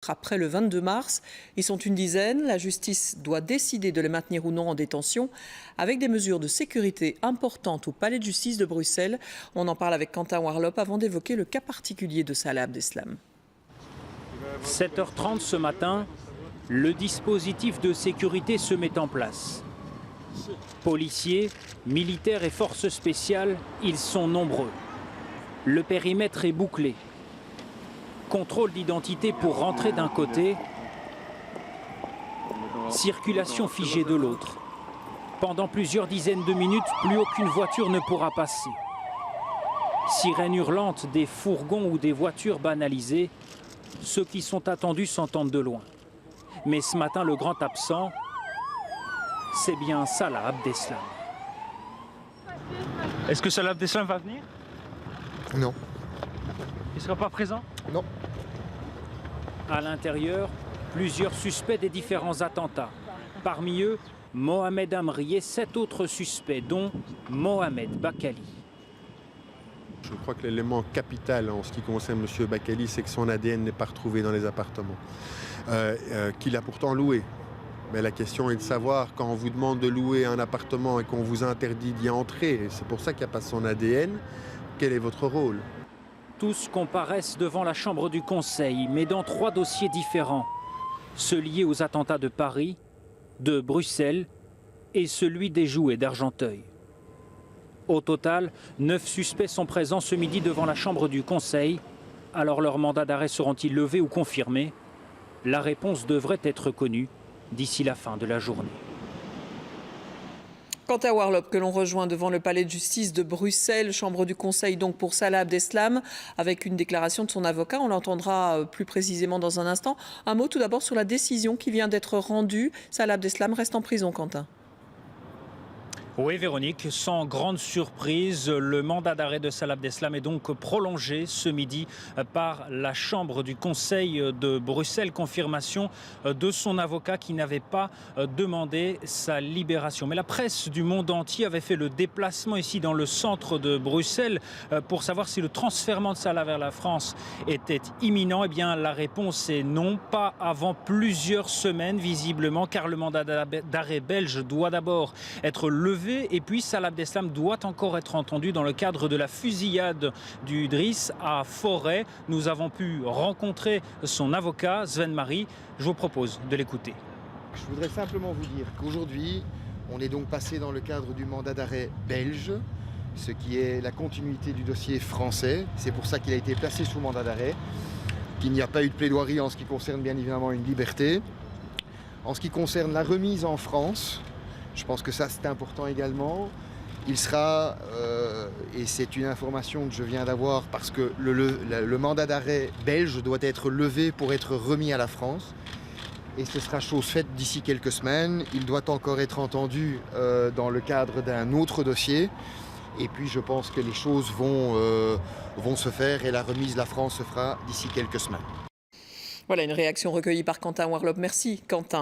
être après le 22 mars. Ils sont une dizaine. La justice doit décider de les maintenir ou non en détention avec des mesures de sécurité importantes au palais de justice de Bruxelles. On en parle avec Quentin Warlop avant d'évoquer le cas particulier de Salah Abdeslam. 7h30 ce matin, le dispositif de sécurité se met en place. Policiers, militaires et forces spéciales, ils sont nombreux. Le périmètre est bouclé. Contrôle d'identité pour rentrer d'un côté, circulation figée de l'autre. Pendant plusieurs dizaines de minutes, plus aucune voiture ne pourra passer. Sirène hurlante des fourgons ou des voitures banalisées, ceux qui sont attendus s'entendent de loin. Mais ce matin, le grand absent, c'est bien Salah Abdeslam. Est-ce que Salah Abdeslam va venir? Non. Il ne sera pas présent? Non. À l'intérieur, plusieurs suspects des différents attentats. Parmi eux, Mohamed Amri et 7 autres suspects, dont Mohamed Bakali. Je crois que l'élément capital en ce qui concerne M. Bakali, c'est que son ADN n'est pas retrouvé dans les appartements, qu'il a pourtant loué. Mais la question est de savoir, quand on vous demande de louer un appartement et qu'on vous interdit d'y entrer, et c'est pour ça qu'il n'y a pas son ADN, quel est votre rôle? Tous comparaissent devant la chambre du Conseil, mais dans 3 dossiers différents. Ceux liés aux attentats de Paris, de Bruxelles et celui des Jouets d'Argenteuil. Au total, 9 suspects sont présents ce midi devant la chambre du Conseil. Alors leurs mandats d'arrêt seront-ils levés ou confirmés? La réponse devrait être connue d'ici la fin de la journée. Quentin Warlop, que l'on rejoint devant le palais de justice de Bruxelles, chambre du Conseil donc pour Salah Abdeslam, avec une déclaration de son avocat. On l'entendra plus précisément dans un instant. Un mot tout d'abord sur la décision qui vient d'être rendue. Salah Abdeslam reste en prison, Quentin. Oui, Véronique, sans grande surprise, le mandat d'arrêt de Salah Abdeslam est donc prolongé ce midi par la Chambre du Conseil de Bruxelles. Confirmation de son avocat qui n'avait pas demandé sa libération. Mais la presse du monde entier avait fait le déplacement ici dans le centre de Bruxelles pour savoir si le transfèrement de Salah vers la France était imminent. Eh bien, la réponse est non, pas avant plusieurs semaines visiblement, car le mandat d'arrêt belge doit d'abord être levé. Et puis Salah Abdeslam doit encore être entendu dans le cadre de la fusillade du Driss à Forêt. Nous avons pu rencontrer son avocat, Sven Marie. Je vous propose de l'écouter. Je voudrais simplement vous dire qu'aujourd'hui, on est donc passé dans le cadre du mandat d'arrêt belge, ce qui est la continuité du dossier français. C'est pour ça qu'il a été placé sous mandat d'arrêt, qu'il n'y a pas eu de plaidoirie en ce qui concerne bien évidemment une liberté. En ce qui concerne la remise en France, je pense que ça c'est important également. Il sera, et c'est une information que je viens d'avoir parce que le mandat d'arrêt belge doit être levé pour être remis à la France. Et ce sera chose faite d'ici quelques semaines. Il doit encore être entendu dans le cadre d'un autre dossier. Et puis je pense que les choses vont se faire et la remise de la France se fera d'ici quelques semaines. Voilà une réaction recueillie par Quentin Warlop. Merci Quentin.